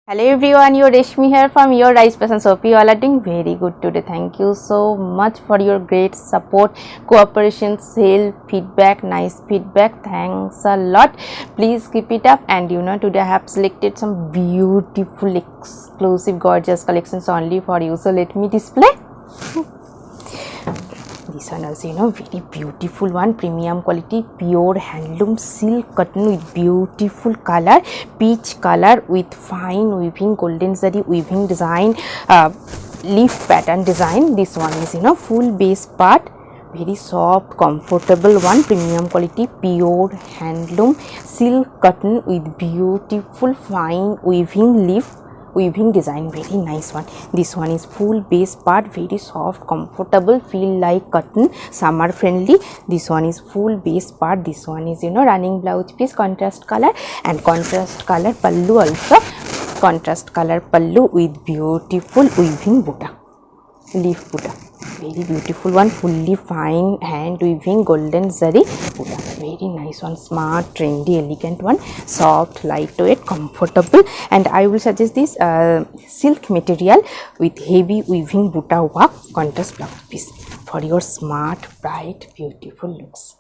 Hello everyone, your Reshmi here from your Rice Person Soap. You all are doing very good today. Thank you so much for your great support, cooperation, help, feedback, nice feedback. Thanks a lot. Please keep it up. And today I have selected some beautiful, exclusive, gorgeous collections only for you. So let me display. This one also very beautiful one, premium quality, pure handloom silk cotton with beautiful color, peach color with fine weaving, golden zari weaving design, leaf pattern design. This one is full base part, very soft, comfortable one, premium quality, pure handloom silk cotton with beautiful fine weaving design, very nice one. This one is full base part, very soft, comfortable, feel like cotton, summer friendly. This one is full base part. This one is running blouse piece, contrast color, and contrast color pallu also, contrast color pallu with beautiful weaving butta, leaf butta, very beautiful one, fully fine hand weaving golden zari butta, very nice one, smart, trendy, elegant one, soft, lightweight, comfortable. And I will suggest this silk material with heavy weaving butta work, contrast blouse piece for your smart, bright, beautiful looks.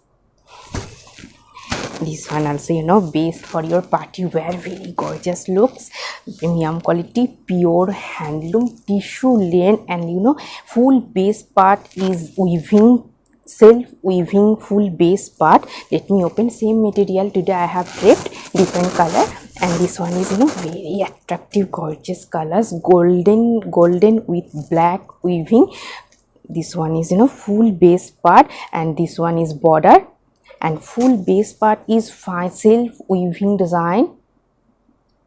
This one also base for your party wear, very gorgeous looks, premium quality, pure handloom tissue linen, and full base part is weaving, self weaving, full base part. Let me open. Same material today I have draped, different color, and this one is very attractive, gorgeous colors, golden with black weaving. This one is full base part, and this one is border, and full base part is fine self weaving design,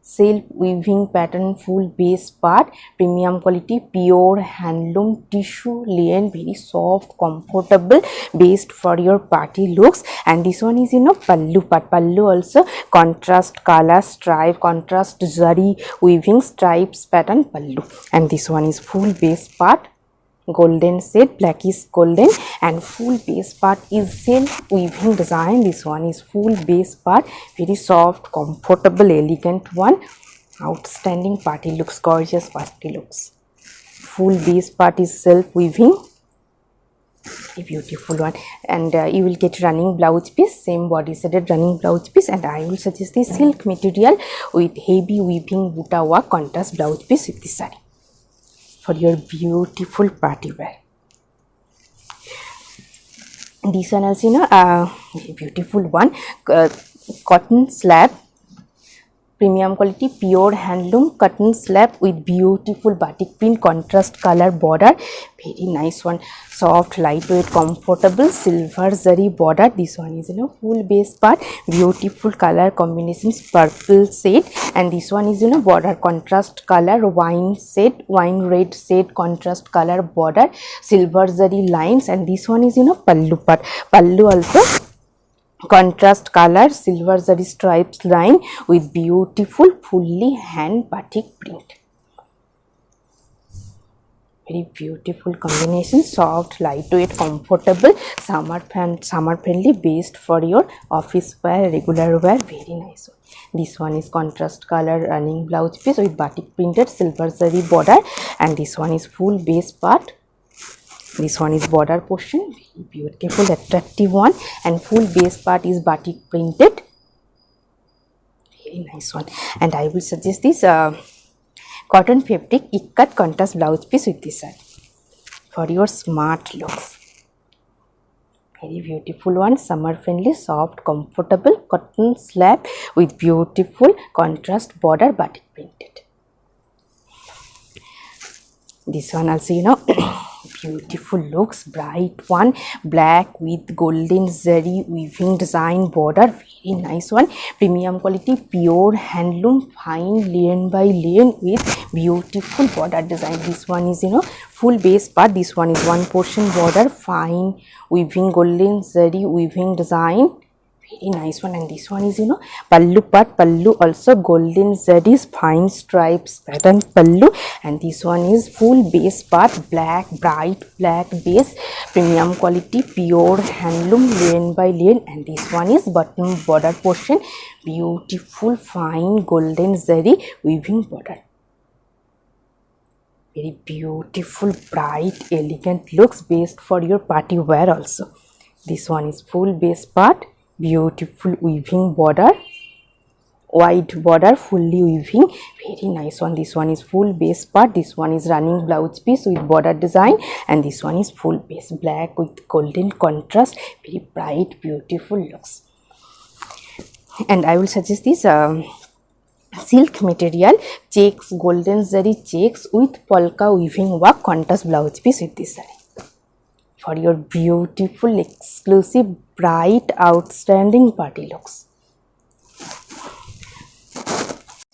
self weaving pattern, full base part, premium quality, pure handloom tissue linen, very soft, comfortable, based for your party looks. And this one is pallu part, pallu also contrast color stripe, contrast zari weaving stripes pattern pallu. And this one is full base part, golden shade, blackish golden, and full base part is self weaving design. This one is full base part, very soft, comfortable, elegant one, outstanding party looks, gorgeous party looks. Full base part is self weaving, a beautiful one. And you will get running blouse piece, same body shaded running blouse piece. And I will suggest this silk material with heavy weaving butta work, contrast blouse piece with this saree for your beautiful party wear. This one also beautiful one, cotton slab, premium quality, pure handloom cotton slab with beautiful batik print, contrast color border, very nice one, soft, lightweight, comfortable, silver zari border. This one is full base part, beautiful color combinations, purple shade, and this one is border contrast color, wine red shade, contrast color border, silver zari lines. And this one is pallu part, pallu also contrast color, silver zari stripes line with beautiful fully hand batik print, very beautiful combination, soft, lightweight, comfortable, summer friendly, based for your office wear, regular wear, very nice one. This one is contrast color running blouse piece with batik printed silver zari border, and this one is full base part. This one is border portion, very beautiful, attractive one, and full base part is batik printed, very nice one. And I will suggest this cotton fabric ikat contrast blouse piece with this one for your smart looks, very beautiful one, summer friendly, soft, comfortable cotton slab with beautiful contrast border batik printed. This one also beautiful looks, bright one, black with golden zari weaving design border, very nice one, premium quality, pure handloom fine linen by linen with beautiful border design. This one is full base part. This one is one portion border, fine weaving golden zari weaving design, very nice one. And this one is pallu part, pallu also golden zari's fine stripes pattern pallu. And this one is full base part, black, bright black base, premium quality, pure handloom linen by linen. And this one is bottom border portion, beautiful fine golden zari weaving border, very beautiful, bright, elegant looks, best for your party wear also. This one is full base part, beautiful weaving border, wide border, fully weaving, very nice one. This one is full base part, this one is running blouse piece with border design, and this one is full base black with golden contrast, very bright, beautiful looks. And I will suggest this silk material, checks, golden zari checks with polka weaving work, contrast blouse piece with this saree for your beautiful, exclusive, bright, outstanding party looks.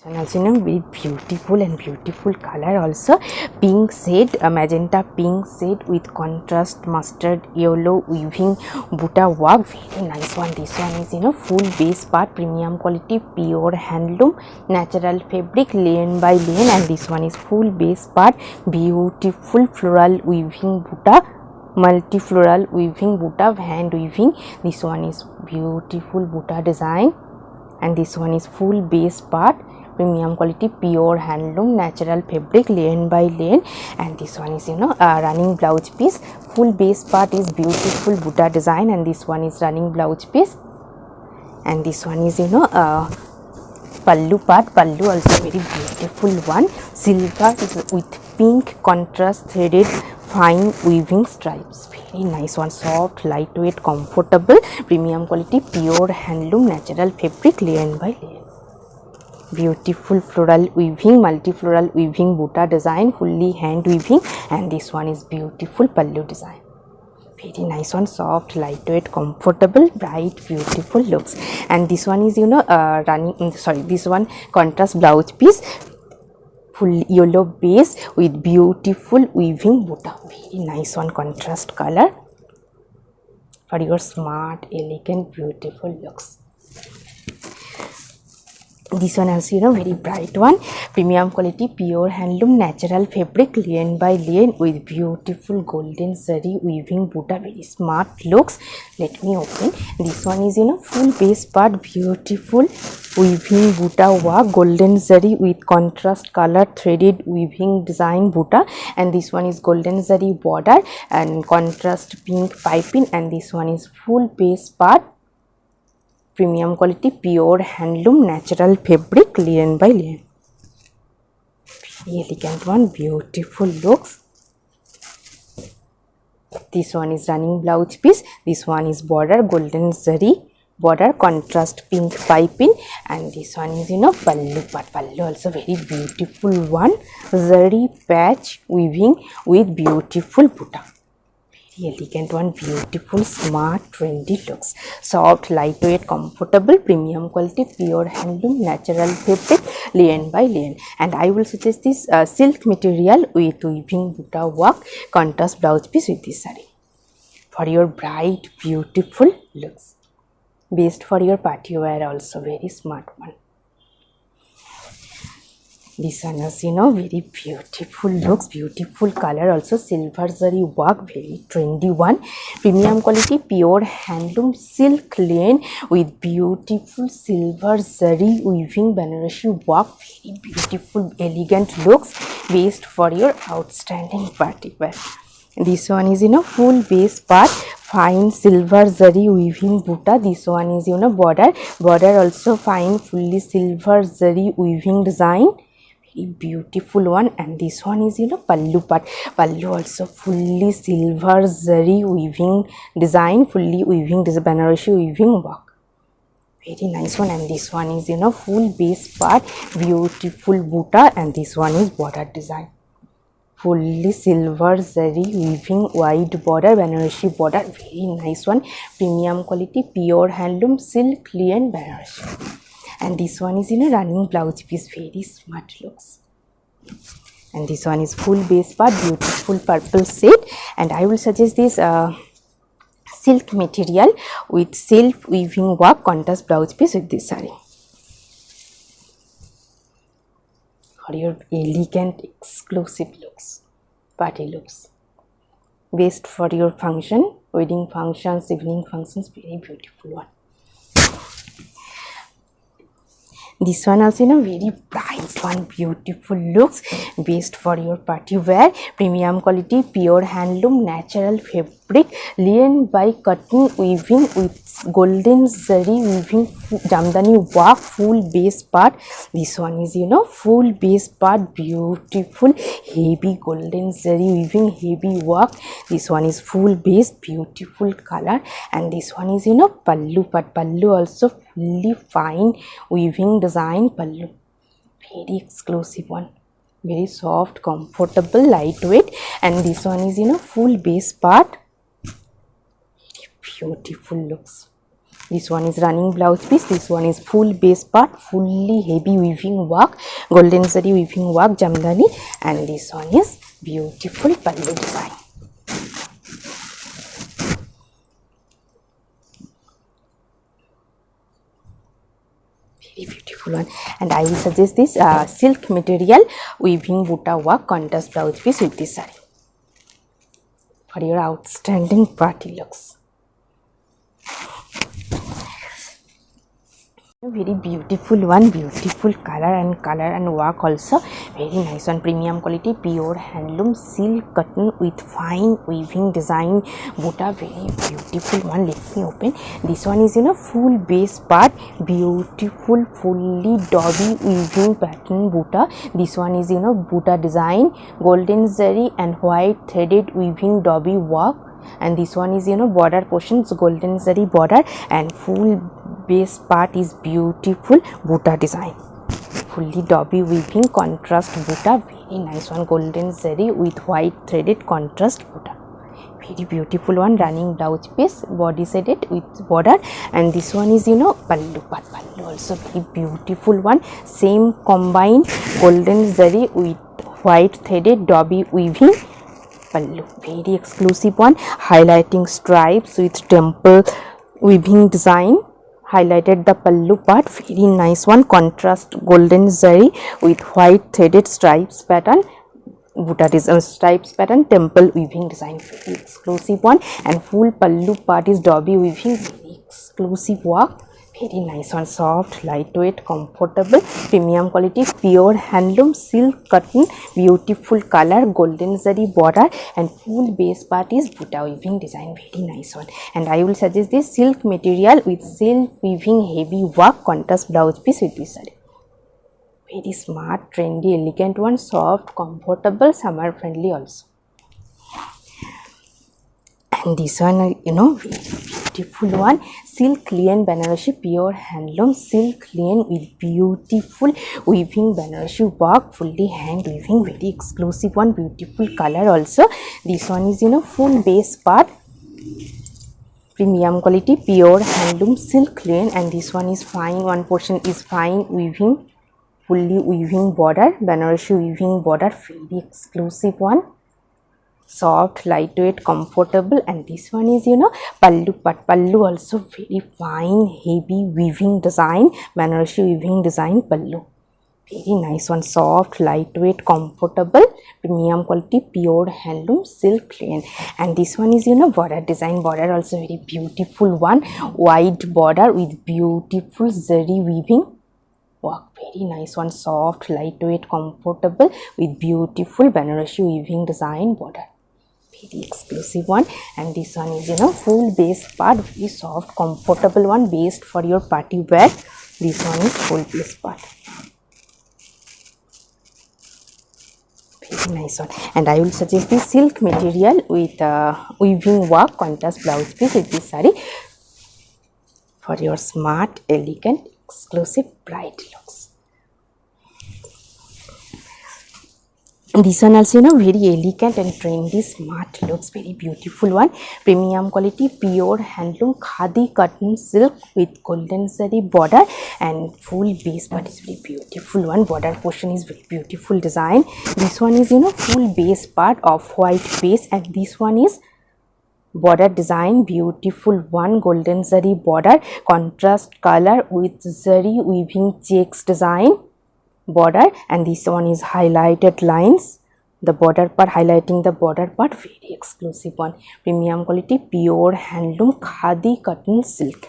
And also, very beautiful and beautiful color also, pink shade, magenta pink shade with contrast mustard yellow weaving buta work, very nice one. This one is full base part, premium quality, pure handloom, natural fabric, lane by lane, and this one is full base part, beautiful floral weaving buta, multi floral weaving buta, hand weaving. This one is beautiful buta design, and this one is full base part, premium quality, pure handloom, natural fabric, lane by lane, and this one is running blouse piece. Full base part is beautiful buta design, and this one is running blouse piece, and this one is pallu part, pallu also very beautiful one, silver with pink contrast threaded fine weaving stripes, very nice one, soft, lightweight, comfortable, premium quality, pure handloom, natural fabric, lane by lane. Beautiful floral weaving, multi floral weaving buta design, fully hand weaving, and this one is beautiful pallu design, very nice one, soft, lightweight, comfortable, bright, beautiful looks. And this one is this one contrast blouse piece, full yellow base with beautiful weaving buta, very nice one, contrast color for your smart, elegant, beautiful looks. This one also very bright one, premium quality, pure handloom, natural fabric, lane by lane with beautiful golden zari weaving buta, very smart looks. Let me open. This one is full base part, beautiful weaving buta work, golden zari with contrast color threaded weaving design buta, and this one is golden zari border and contrast pink piping, and this one is full base part, premium quality, pure handloom, natural fabric, lane by lane, very elegant one, beautiful looks. This one is running blouse piece, this one is border, golden zari border, contrast pink piping, and this one is pallu part, pallu also very beautiful one, zari patch weaving with beautiful buta, elegant one, beautiful, smart, trendy looks, soft, lightweight, comfortable, premium quality, pure handloom, natural fabric, lane by lane. And I will suggest this silk material with weaving buta work, contrast blouse piece with this saree for your bright, beautiful looks, best for your party wear also, very smart one. This one is very beautiful looks, beautiful color also, silver zari work, very trendy one, premium quality, pure handloom, silk lane with beautiful silver zari weaving Banarasi work, very beautiful, elegant looks, best for your outstanding party wear. This one is full base part, fine silver zari weaving buta. This one is border also fine, fully silver zari weaving design, very beautiful one. And this one is pallu part, pallu also fully silver zari weaving design, fully weaving, this Banarasi weaving work, very nice one. And this one is full base part, beautiful buta, and this one is border design, fully silver zari weaving, wide border, Banarasi border, very nice one, premium quality, pure handloom, silk linen Banarasi. And this one is running blouse piece, very smart looks. And this one is full base part, beautiful purple shade. And I will suggest this silk material with self weaving work, contrast blouse piece with this saree for your elegant, exclusive looks, party looks, best for your function, wedding functions, evening functions, very beautiful one. This one also, very bright one, beautiful looks, best for your party wear. Premium quality, pure handloom, natural fabric, linen by cotton weaving with golden zari weaving, jamdani work, full base part. This one is, full base part, beautiful, heavy golden zari weaving, heavy work. This one is full base, beautiful color, and this one is, pallu part. Pallu also fully fine weaving design pallu, very exclusive one, very soft, comfortable, lightweight, and this one is, full base part, very beautiful looks. This one is running blouse piece, this one is full base part, fully heavy weaving work, golden zari weaving work, jamdani, and this one is beautiful pallu design. Very beautiful one, and I will suggest this silk material weaving buta work contrast blouse piece with this saree for your outstanding party looks. Very beautiful one, beautiful color and work also, very nice one. Premium quality, pure handloom, silk cotton with fine weaving design buta, very beautiful one. Let me open. This one is, full base part, beautiful, fully dobby weaving pattern buta. This one is, buta design, golden zari and white threaded weaving dobby work, and this one is, border portions, golden zari border, and full base part is beautiful buta design, fully dobby weaving contrast buta, very nice one, golden zari with white threaded contrast buta, very beautiful one. Running blouse piece, body sided with border, and this one is, pallu part, pallu also very beautiful one, same combined golden zari with white threaded dobby weaving pallu, very exclusive one, highlighting stripes with temple weaving design, highlighted the pallu part, very nice one, contrast golden zari with white threaded stripes pattern, buta design, stripes pattern, temple weaving design, very exclusive one, and full pallu part is dobby weaving, very exclusive work, very nice one, soft, lightweight, comfortable, premium quality, pure handloom, silk cotton, beautiful color, golden zari border, and full base part is buta weaving design, very nice one. And I will suggest this silk material with silk weaving heavy work contrast blouse piece with this saree, very smart, trendy, elegant one, soft, comfortable, summer friendly also. And this one, very beautiful one, silk linen Banarasi, pure handloom, silk linen with beautiful weaving Banarasi work, fully hand weaving, very exclusive one, beautiful color also. This one is, full base part, premium quality, pure handloom, silk linen, and this one is fine, one portion is fine weaving, fully weaving border, Banarasi weaving border, very exclusive one, soft, lightweight, comfortable, and this one is, pallu part, pallu also very fine, heavy weaving design, Banarasi weaving design pallu, very nice one, soft, lightweight, comfortable, premium quality, pure handloom, silk linen, and this one is, border design, border also very beautiful one, wide border with beautiful zari weaving work, very nice one, soft, lightweight, comfortable with beautiful Banarasi weaving design border, very exclusive one. And this one is, full base part, very soft, comfortable one, based for your party wear. This one is full base part, very nice one. And I will suggest this silk material with weaving work contrast blouse piece with this saree for your smart, elegant, exclusive, bright looks. This one also, very elegant and trendy, smart looks, very beautiful one, premium quality, pure handloom, khadi cotton silk with golden zari border, and full base part is very beautiful one, border portion is very beautiful design. This one is, full base part of white base, and this one is border design, beautiful one, golden zari border, contrast color with zari weaving checks design border, and this one is highlighted lines, the border part, highlighting the border part, very exclusive one, premium quality, pure handloom, khadi cotton silk,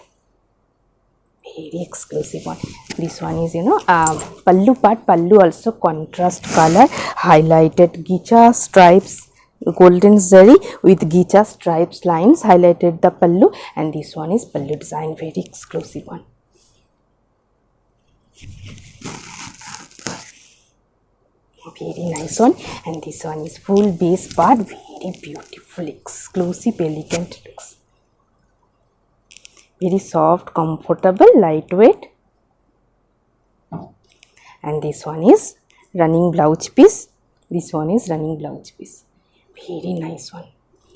very exclusive one. This one is pallu part. Pallu also contrast color, highlighted gicha stripes, golden zari with gicha stripes lines highlighted the pallu, and this one is pallu design, very exclusive one. Very nice one. And this one is full base part, very beautiful, exclusive, elegant looks. Very soft, comfortable, lightweight. And this one is running blouse piece. This one is running blouse piece. Very nice one,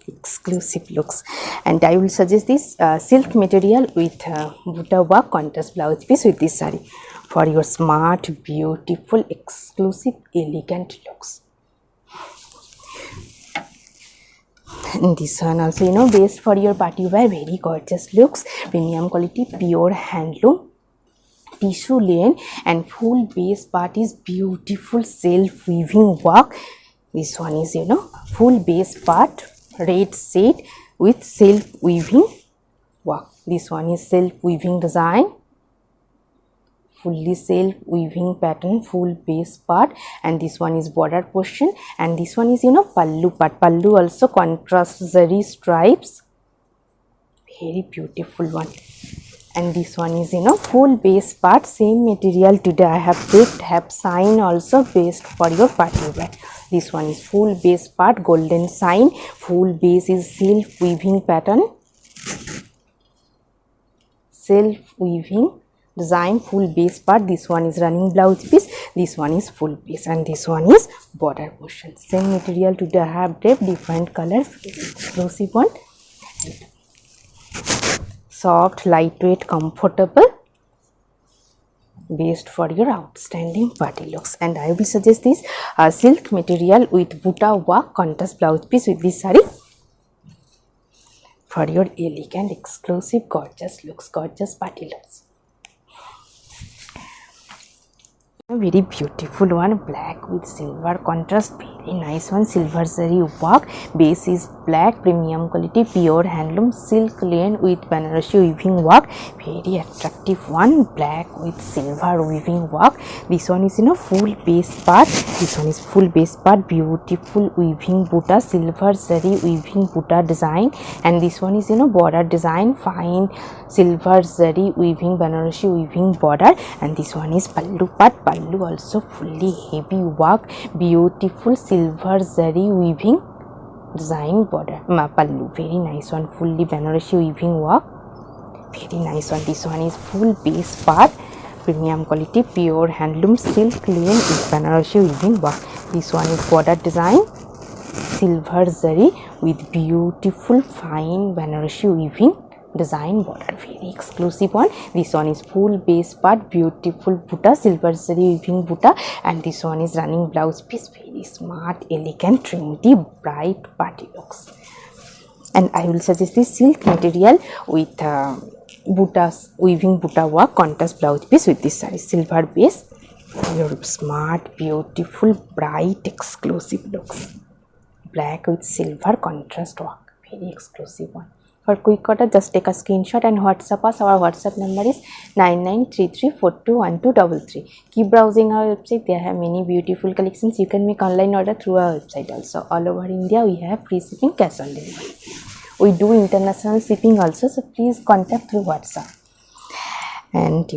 exclusive looks. And I will suggest this silk material with buta work contrast blouse piece with this saree for your smart, beautiful, exclusive, elegant looks. And this one also based for your party wear, very gorgeous looks, premium quality, pure handloom, tissue lane, and full base part is beautiful self weaving work. This one is full base part, red shade with self weaving work. This one is self weaving design, fully self weaving pattern, full base part, and this one is border portion, and this one is pallu part. Pallu also contrast zari stripes, very beautiful one. And this one is full base part, same material today I have picked, have sign also based for your party wear. This one is full base part, golden sign, full base is self weaving pattern, self weaving design, full base part. This one is running blouse piece, this one is full base, and this one is border portion. Same material today I have draped, different color, exclusive one. Soft, lightweight, comfortable, based for your outstanding party looks. And I will suggest this silk material with buta work contrast blouse piece with this saree for your elegant, exclusive, gorgeous looks, gorgeous party looks. A very beautiful one, black with silver contrast, very nice one, silver zari work, base is black, premium quality, pure handloom, silk lane with Banarasi weaving work, very attractive one, black with silver weaving work. This one is full base part, this one is full base part, beautiful weaving buta, silver zari weaving buta design, and this one is border design, fine silver zari weaving, Banarasi weaving border, and this one is pallu part. Pallu also fully heavy work, beautiful silver zari weaving design border, pallu, very nice one, fully Banarasi weaving work, very nice one. This one is full base part, premium quality, pure handloom, silk lane with Banarasi weaving work. This one is border design, silver zari with beautiful fine Banarasi weaving design border, very exclusive one. This one is full base part, beautiful buta, silver zari weaving buta, and this one is running blouse piece, very smart, elegant, trendy, bright party looks. And I will suggest this silk material with butas, weaving buta work contrast blouse piece with this saree, silver base, your smart, beautiful, bright, exclusive looks, black with silver contrast work, very exclusive one. For quick order, just take a screenshot and WhatsApp us. Our WhatsApp number is 9933421233. Keep browsing our website. There have many beautiful collections. You can make online order through our website also. All over India, we have free shipping, cash on delivery. We do international shipping also, so please contact through WhatsApp. And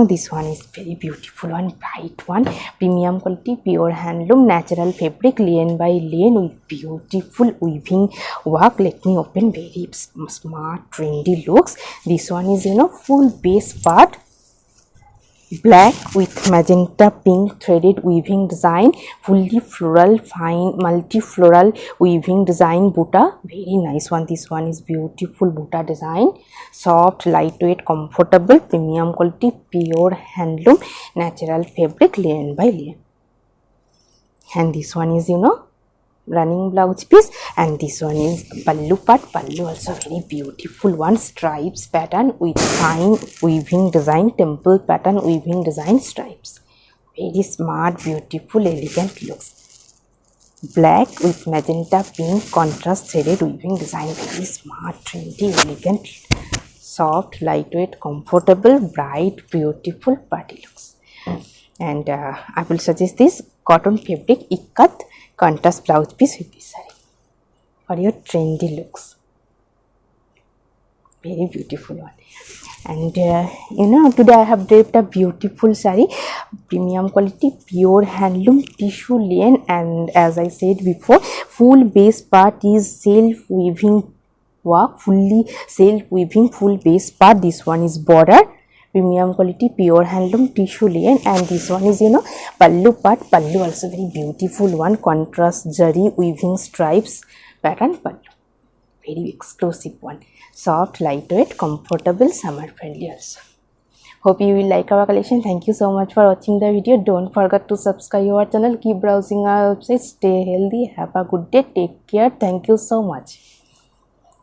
this one is very beautiful one, bright one, premium quality, pure handloom, natural fabric, lane by lane with beautiful weaving work. Let me open, very smart, trendy looks. This one is full base part, black with magenta pink threaded weaving design, fully floral, fine multi-floral weaving design buta, very nice one. This one is beautiful buta design, soft, lightweight, comfortable, premium quality, pure handloom, natural fabric, lane by lane. And this one is running blouse piece, and this one is pallu part. Pallu also very beautiful one, stripes pattern with fine weaving design, temple pattern weaving design, stripes, very smart, beautiful, elegant looks, black with magenta pink contrast shaded weaving design, very smart, trendy, elegant, soft, lightweight, comfortable, bright, beautiful party looks. And I will suggest this cotton fabric ikat contrast blouse piece with this saree for your trendy looks. Very beautiful one. And today I have draped a beautiful saree, premium quality, pure handloom tissue linen, and as I said before, full base part is self weaving work, fully self weaving full base part. This one is border, premium quality, pure handloom tissue linen, and this one is pallu part. Pallu also very beautiful one, contrast zari weaving stripes pattern pallu, very exclusive one, soft, lightweight, comfortable, summer friendly also. Hope you will like our collection. Thank you so much for watching the video. Don't forget to subscribe our channel, keep browsing our website, stay healthy, have a good day, take care. Thank you so much.